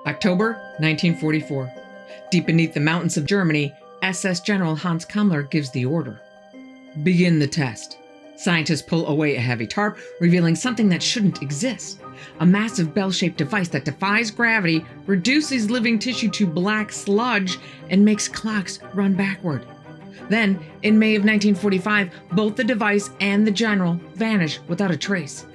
October 1944. Deep beneath the mountains of Germany, SS General Hans Kammler gives the order. Begin the test. Scientists pull away a heavy tarp, revealing something that shouldn't exist. A massive bell-shaped device that defies gravity, reduces living tissue to black sludge, and makes clocks run backward. Then, in May of 1945, both the device and the general vanish without a trace.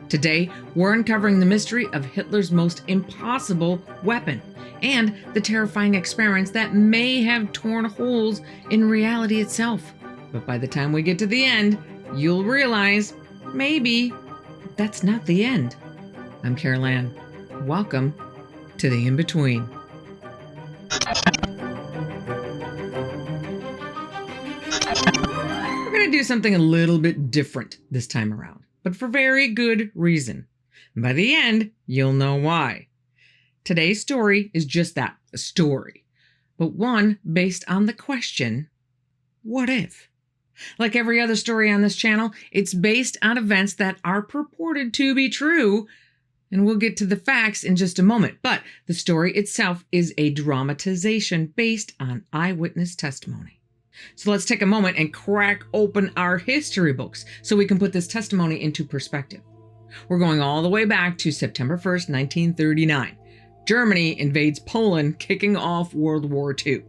Today, we're uncovering the mystery of Hitler's most impossible weapon and the terrifying experiments that may have torn holes in reality itself. But by the time we get to the end, you'll realize maybe that's not the end. I'm Carol Ann. Welcome to the In-Between. We're going to do something a little bit different this time around, but for very good reason. And by the end, you'll know why. Today's story is just that, a story, but one based on the question, what if? Like every other story on this channel, it's based on events that are purported to be true, and we'll get to the facts in just a moment. But the story itself is a dramatization based on eyewitness testimony. So let's take a moment and crack open our history books so we can put this testimony into perspective. We're going all the way back to September 1st, 1939. Germany invades Poland, kicking off World War II.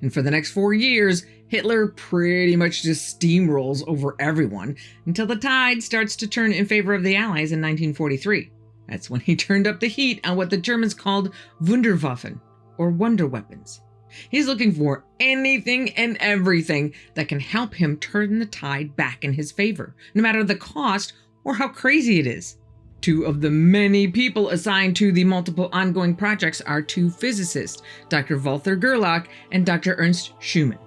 And for the next 4 years, Hitler pretty much just steamrolls over everyone until the tide starts to turn in favor of the Allies in 1943. That's when he turned up the heat on what the Germans called Wunderwaffen, or wonder weapons. He's looking for anything and everything that can help him turn the tide back in his favor, no matter the cost or how crazy it is. Two of the many people assigned to the multiple ongoing projects are two physicists, Dr. Walther Gerlach and Dr. Ernst Schumann.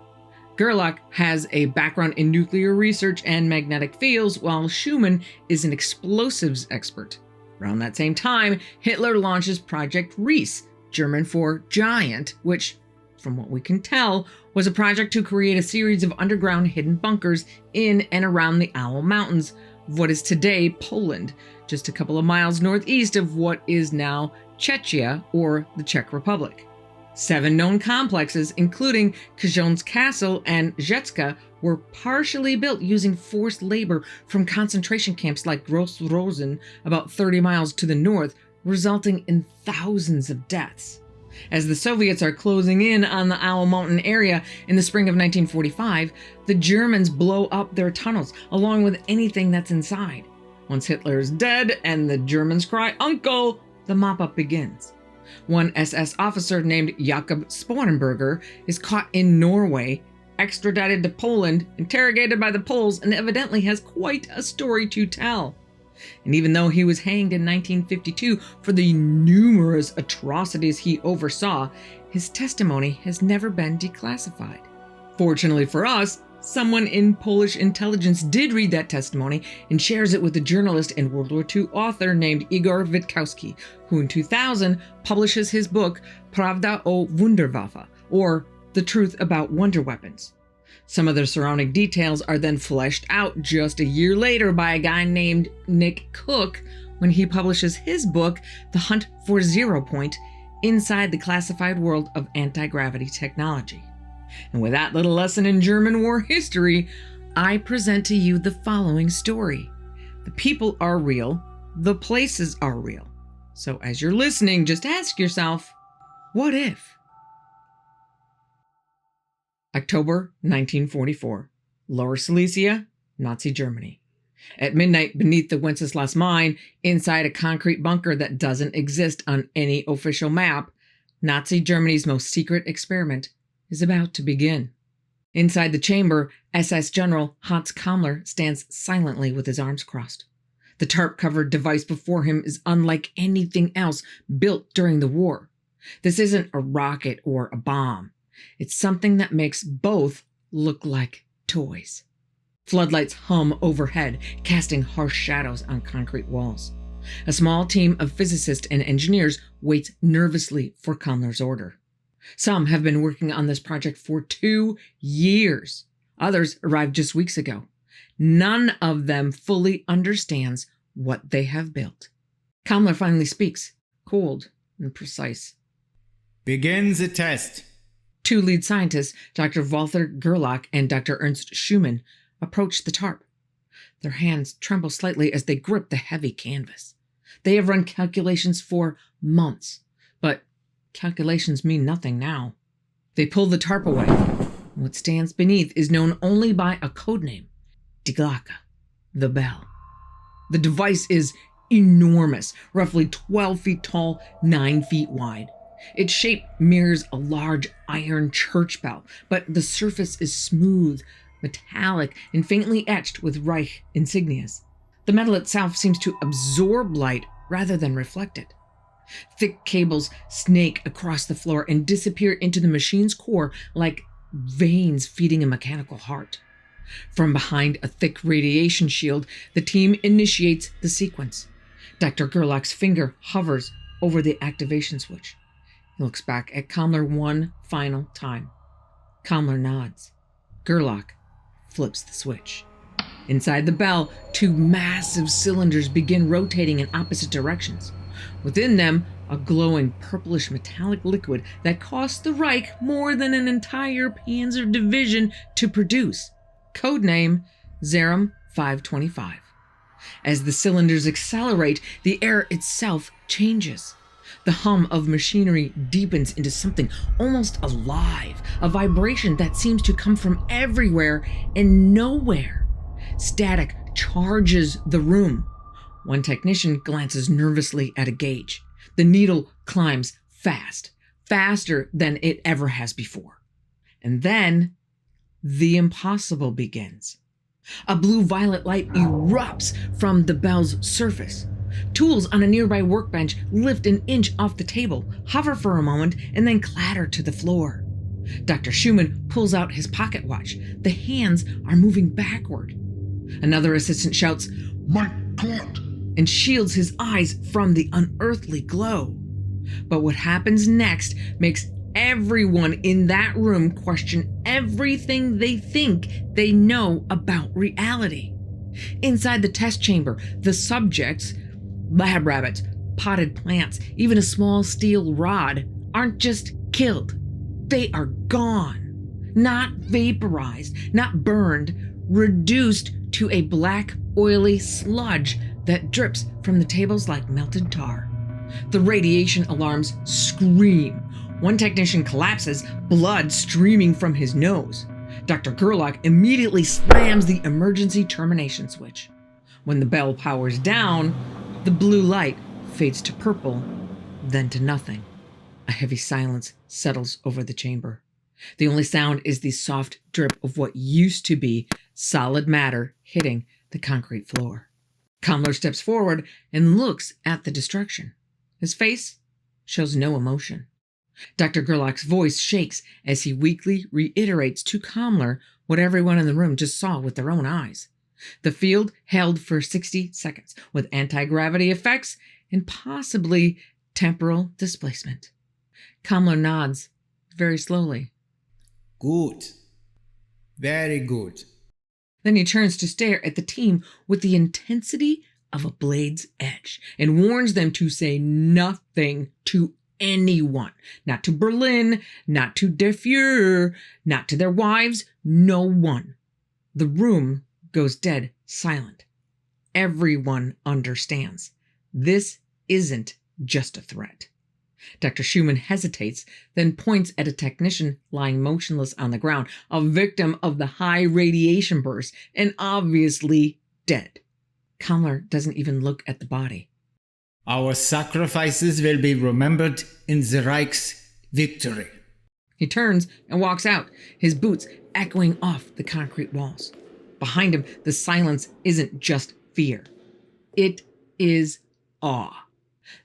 Gerlach has a background in nuclear research and magnetic fields, while Schumann is an explosives expert. Around that same time, Hitler launches Project Reese, German for giant, which, from what we can tell, was a project to create a series of underground hidden bunkers in and around the Owl Mountains, what is today Poland, just a couple of miles northeast of what is now Czechia, or the Czech Republic. 7 known complexes, including Kajon's Castle and Zetska, were partially built using forced labor from concentration camps like Gross Rosen, about 30 miles to the north, resulting in thousands of deaths. As the Soviets are closing in on the Owl Mountain area in the spring of 1945, the Germans blow up their tunnels, along with anything that's inside. Once Hitler is dead and the Germans cry, "Uncle!" the mop-up begins. One SS officer named Jakob Spornberger is caught in Norway, extradited to Poland, interrogated by the Poles, and evidently has quite a story to tell. And even though he was hanged in 1952 for the numerous atrocities he oversaw, his testimony has never been declassified. Fortunately for us, someone in Polish intelligence did read that testimony and shares it with a journalist and World War II author named Igor Witkowski, who in 2000 publishes his book Prawda o Wunderwaffe, or The Truth About Wonder Weapons. Some of the surrounding details are then fleshed out just a year later by a guy named Nick Cook when he publishes his book, The Hunt for Zero Point, Inside the Classified World of Anti-Gravity Technology. And with that little lesson in German war history, I present to you the following story. The people are real, the places are real. So as you're listening, just ask yourself, what if? October 1944, Lower Silesia, Nazi Germany. At midnight, beneath the Wenceslas mine, inside a concrete bunker that doesn't exist on any official map, Nazi Germany's most secret experiment is about to begin. Inside the chamber, SS General Hans Kammler stands silently with his arms crossed. The tarp-covered device before him is unlike anything else built during the war. This isn't a rocket or a bomb. It's something that makes both look like toys. Floodlights hum overhead, casting harsh shadows on concrete walls. A small team of physicists and engineers waits nervously for Kammler's order. Some have been working on this project for 2 years. Others arrived just weeks ago. None of them fully understands what they have built. Kammler finally speaks, cold and precise. Begin the test. Two lead scientists, Dr. Walter Gerlach and Dr. Ernst Schumann, approach the tarp. Their hands tremble slightly as they grip the heavy canvas. They have run calculations for months, but calculations mean nothing now. They pull the tarp away. What stands beneath is known only by a code name, Die Glocke, the bell. The device is enormous, roughly 12 feet tall, 9 feet wide. Its shape mirrors a large iron church bell, but the surface is smooth, metallic, and faintly etched with Reich insignias. The metal itself seems to absorb light rather than reflect it. Thick cables snake across the floor and disappear into the machine's core like veins feeding a mechanical heart. From behind a thick radiation shield, the team initiates the sequence. Dr. Gerlach's finger hovers over the activation switch. He looks back at Kammler one final time. Kammler nods. Gerlach flips the switch. Inside the bell, two massive cylinders begin rotating in opposite directions. Within them, a glowing purplish metallic liquid that costs the Reich more than an entire Panzer division to produce. Codename Zerum 525. As the cylinders accelerate, the air itself changes. The hum of machinery deepens into something almost alive, a vibration that seems to come from everywhere and nowhere. Static charges the room. One technician glances nervously at a gauge. The needle climbs fast, faster than it ever has before. And then the impossible begins. A blue-violet light erupts from the bell's surface. Tools on a nearby workbench lift an inch off the table, hover for a moment, and then clatter to the floor. Dr. Schumann pulls out his pocket watch. The hands are moving backward. Another assistant shouts, "My God!" and shields his eyes from the unearthly glow. But what happens next makes everyone in that room question everything they think they know about reality. Inside the test chamber, the subjects, lab rabbits, potted plants, even a small steel rod, aren't just killed. They are gone. Not vaporized, not burned, reduced to a black, oily sludge that drips from the tables like melted tar. The radiation alarms scream. One technician collapses, blood streaming from his nose. Dr. Gerlach immediately slams the emergency termination switch. When the bell powers down, the blue light fades to purple, then to nothing. A heavy silence settles over the chamber. The only sound is the soft drip of what used to be solid matter hitting the concrete floor. Kammler steps forward and looks at the destruction. His face shows no emotion. Dr. Gerlach's voice shakes as he weakly reiterates to Kammler what everyone in the room just saw with their own eyes. The field held for 60 seconds with anti-gravity effects and possibly temporal displacement. Kammler nods very slowly. Good. Very good. Then he turns to stare at the team with the intensity of a blade's edge and warns them to say nothing to anyone. Not to Berlin, not to Der Fuhrer, not to their wives, no one. The room goes dead silent. Everyone understands. This isn't just a threat. Dr. Schumann hesitates, then points at a technician lying motionless on the ground, a victim of the high radiation burst, and obviously dead. Kammler doesn't even look at the body. Our sacrifices will be remembered in the Reich's victory. He turns and walks out, his boots echoing off the concrete walls. Behind him, the silence isn't just fear. It is awe.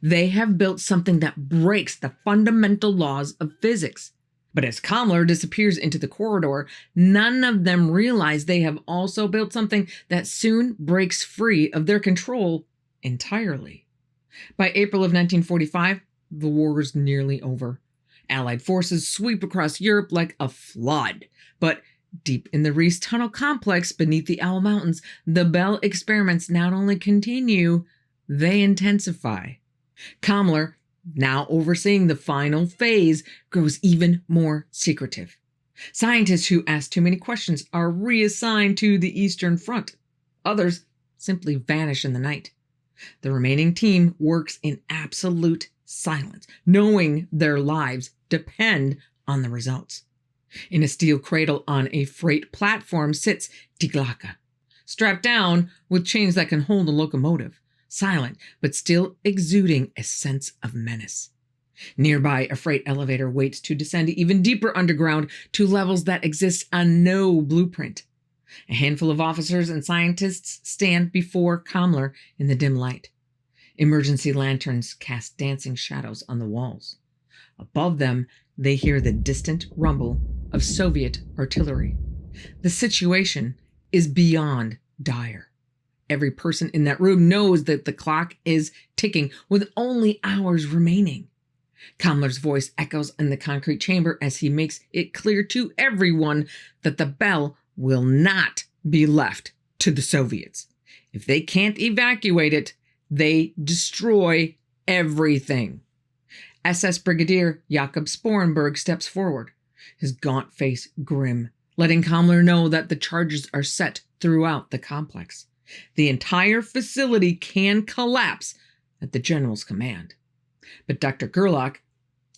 They have built something that breaks the fundamental laws of physics. But as Kammler disappears into the corridor, none of them realize they have also built something that soon breaks free of their control entirely. By April of 1945, the war is nearly over. Allied forces sweep across Europe like a flood. But deep in the Reese Tunnel complex beneath the Owl Mountains, the Bell experiments not only continue, they intensify. Kammler now overseeing the final phase, grows even more secretive. Scientists who ask too many questions are reassigned to the Eastern Front. Others simply vanish in the night. The remaining team works in absolute silence, knowing their lives depend on the results. In a steel cradle on a freight platform sits Die Glocke, strapped down with chains that can hold a locomotive, silent but still exuding a sense of menace. Nearby, a freight elevator waits to descend even deeper underground to levels that exist on no blueprint. A handful of officers and scientists stand before Kammler in the dim light. Emergency lanterns cast dancing shadows on the walls. Above them, they hear the distant rumble of Soviet artillery. The situation is beyond dire. Every person in that room knows that the clock is ticking with only hours remaining. Kammler's voice echoes in the concrete chamber as he makes it clear to everyone that the bell will not be left to the Soviets. If they can't evacuate it, they destroy everything. SS Brigadier Jakob Sporenberg steps forward, his gaunt face grim, letting Kammler know that the charges are set throughout the complex. The entire facility can collapse at the general's command. But Dr. Gerlach,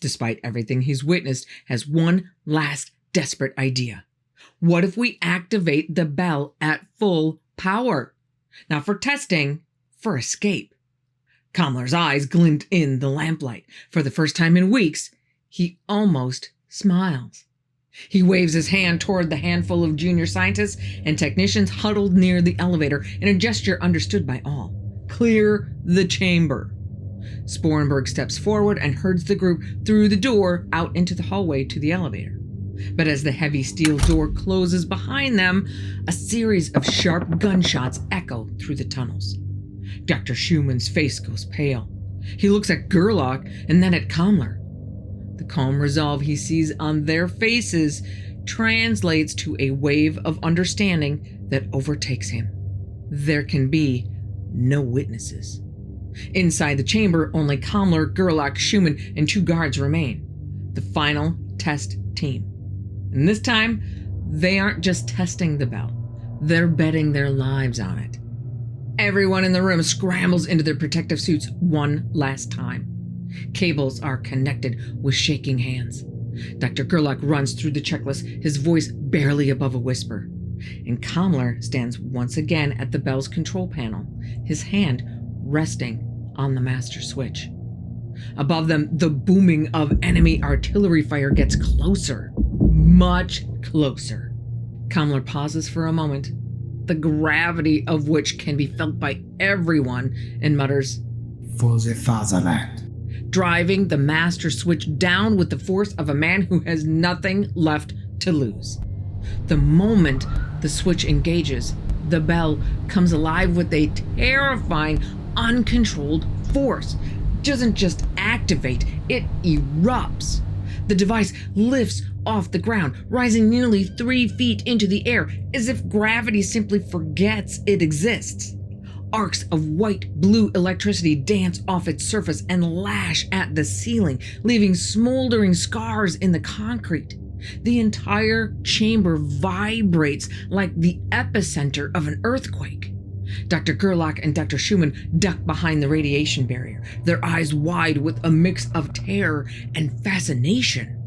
despite everything he's witnessed, has one last desperate idea. What if we activate the bell at full power? Not for testing, for escape. Kammler's eyes glint in the lamplight. For the first time in weeks, he almost smiles. He waves his hand toward the handful of junior scientists and technicians huddled near the elevator in a gesture understood by all. Clear the chamber. Sporenberg steps forward and herds the group through the door out into the hallway to the elevator. But as the heavy steel door closes behind them, a series of sharp gunshots echo through the tunnels. Dr. Schumann's face goes pale. He looks at Gerlach and then at Kammler. The calm resolve he sees on their faces translates to a wave of understanding that overtakes him. There can be no witnesses. Inside the chamber, only Kammler, Gerlach, Schumann, and 2 guards remain. The final test team. And this time, they aren't just testing the bell. They're betting their lives on it. Everyone in the room scrambles into their protective suits one last time. Cables are connected with shaking hands. Dr. Gerlach runs through the checklist, his voice barely above a whisper. And Kammler stands once again at the bell's control panel, his hand resting on the master switch. Above them, the booming of enemy artillery fire gets closer, much closer. Kammler pauses for a moment, the gravity of which can be felt by everyone, and mutters, For the fatherland. driving the master switch down with the force of a man who has nothing left to lose. The moment the switch engages, the bell comes alive with a terrifying, uncontrolled force. It doesn't just activate, it erupts. The device lifts off the ground, rising nearly 3 feet into the air, as if gravity simply forgets it exists. Arcs of white-blue electricity dance off its surface and lash at the ceiling, leaving smoldering scars in the concrete. The entire chamber vibrates like the epicenter of an earthquake. Dr. Gerlach and Dr. Schumann duck behind the radiation barrier, their eyes wide with a mix of terror and fascination.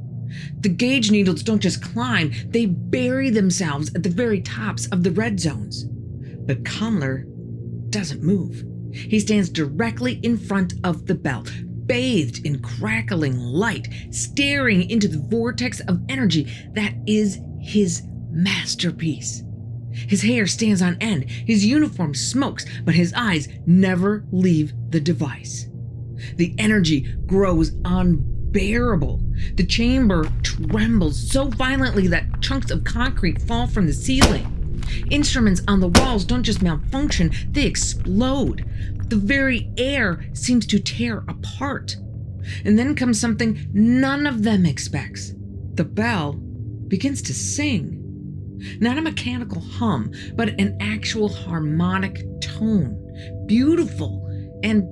The gauge needles don't just climb, they bury themselves at the very tops of the red zones. But Kammler doesn't move. He stands directly in front of the bell, bathed in crackling light, staring into the vortex of energy that is his masterpiece. His hair stands on end, his uniform smokes, but his eyes never leave the device. The energy grows unbearable. The chamber trembles so violently that chunks of concrete fall from the ceiling. Instruments on the walls don't just malfunction, they explode. The very air seems to tear apart. And then comes something none of them expects. The bell begins to sing. Not a mechanical hum, but an actual harmonic tone. Beautiful and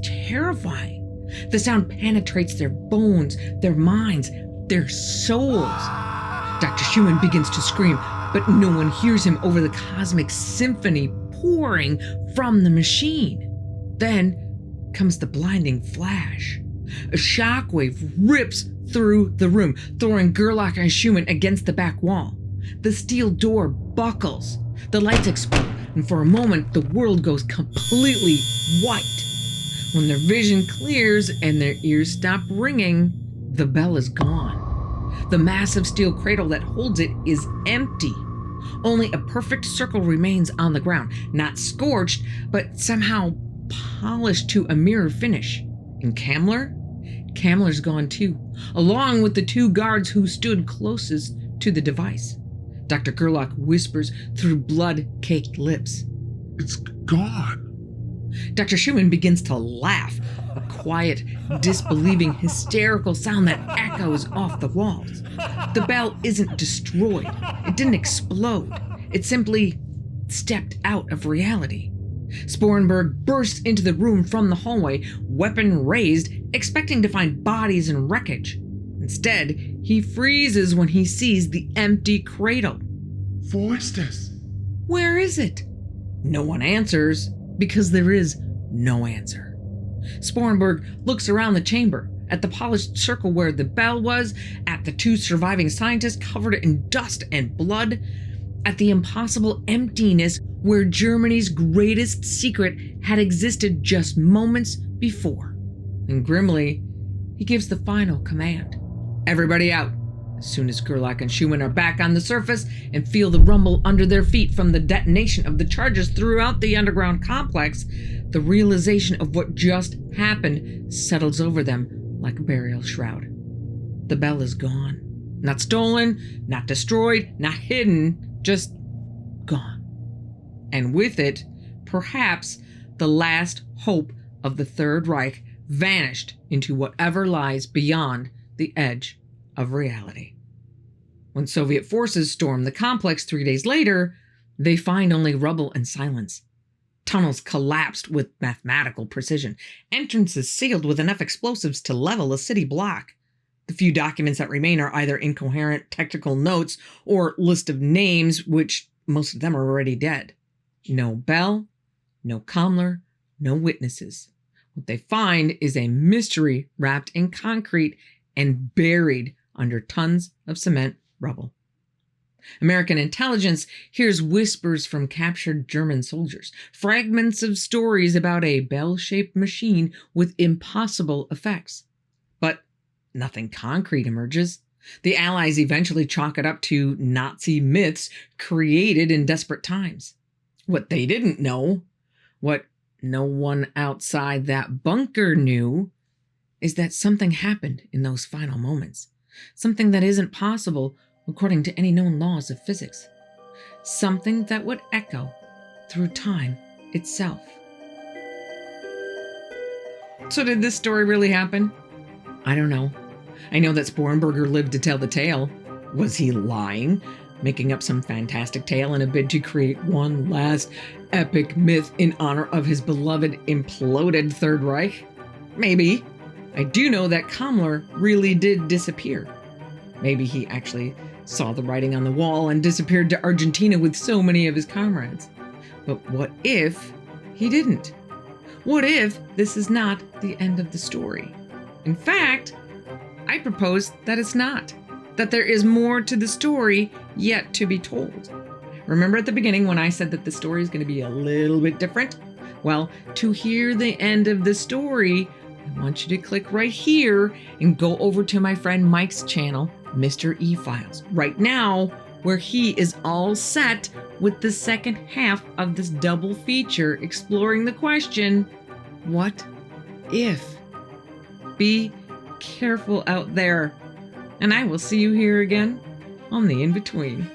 terrifying. The sound penetrates their bones, their minds, their souls. Dr. Schumann begins to scream, but no one hears him over the cosmic symphony pouring from the machine. Then comes the blinding flash. A shockwave rips through the room, throwing Gerlach and Schumann against the back wall. The steel door buckles. The lights explode, and for a moment, the world goes completely white. When their vision clears and their ears stop ringing, the bell is gone. The massive steel cradle that holds it is empty. Only a perfect circle remains on the ground, not scorched, but somehow polished to a mirror finish. And Kammler? Kammler's gone too, along with the two guards who stood closest to the device. Dr. Gerlach whispers through blood-caked lips. "It's gone." Dr. Schumann begins to laugh, a quiet, disbelieving, hysterical sound that echoes off the walls. The bell isn't destroyed. It didn't explode. It simply stepped out of reality. Sporenberg bursts into the room from the hallway, weapon raised, expecting to find bodies and wreckage. Instead, he freezes when he sees the empty cradle. "Wo ist es?" Where is it? No one answers, because there is no answer. Sporenberg looks around the chamber, at the polished circle where the bell was, at the two surviving scientists covered in dust and blood, at the impossible emptiness where Germany's greatest secret had existed just moments before. And grimly, he gives the final command. Everybody out. As soon as Gerlach and Schumann are back on the surface and feel the rumble under their feet from the detonation of the charges throughout the underground complex, the realization of what just happened settles over them like a burial shroud. The bell is gone. Not stolen, not destroyed, not hidden, just gone. And with it, perhaps the last hope of the Third Reich vanished into whatever lies beyond the edge of reality. When Soviet forces storm the complex 3 days later, they find only rubble and silence. Tunnels collapsed with mathematical precision, entrances sealed with enough explosives to level a city block. The few documents that remain are either incoherent technical notes or list of names, which most of them are already dead. No bell, no Kammler, no witnesses. What they find is a mystery wrapped in concrete and buried under tons of cement rubble. American intelligence hears whispers from captured German soldiers, fragments of stories about a bell-shaped machine with impossible effects. But nothing concrete emerges. The Allies eventually chalk it up to Nazi myths created in desperate times. What they didn't know, what no one outside that bunker knew, is that something happened in those final moments. Something that isn't possible according to any known laws of physics. Something that would echo through time itself. So did this story really happen? I don't know. I know that Sporenberger lived to tell the tale. Was he lying? Making up some fantastic tale in a bid to create one last epic myth in honor of his beloved imploded Third Reich? Maybe. I do know that Kammler really did disappear. Maybe he actually saw the writing on the wall and disappeared to Argentina with so many of his comrades. But what if he didn't? What if this is not the end of the story? In fact, I propose that it's not. That there is more to the story yet to be told. Remember at the beginning when I said that the story is going to be a little bit different? Well, to hear the end of the story, I want you to click right here and go over to my friend Mike's channel, Mr. E-Files, right now, where he is all set with the second half of this double feature exploring the question, what if? Be careful out there. And I will see you here again on the In-Between.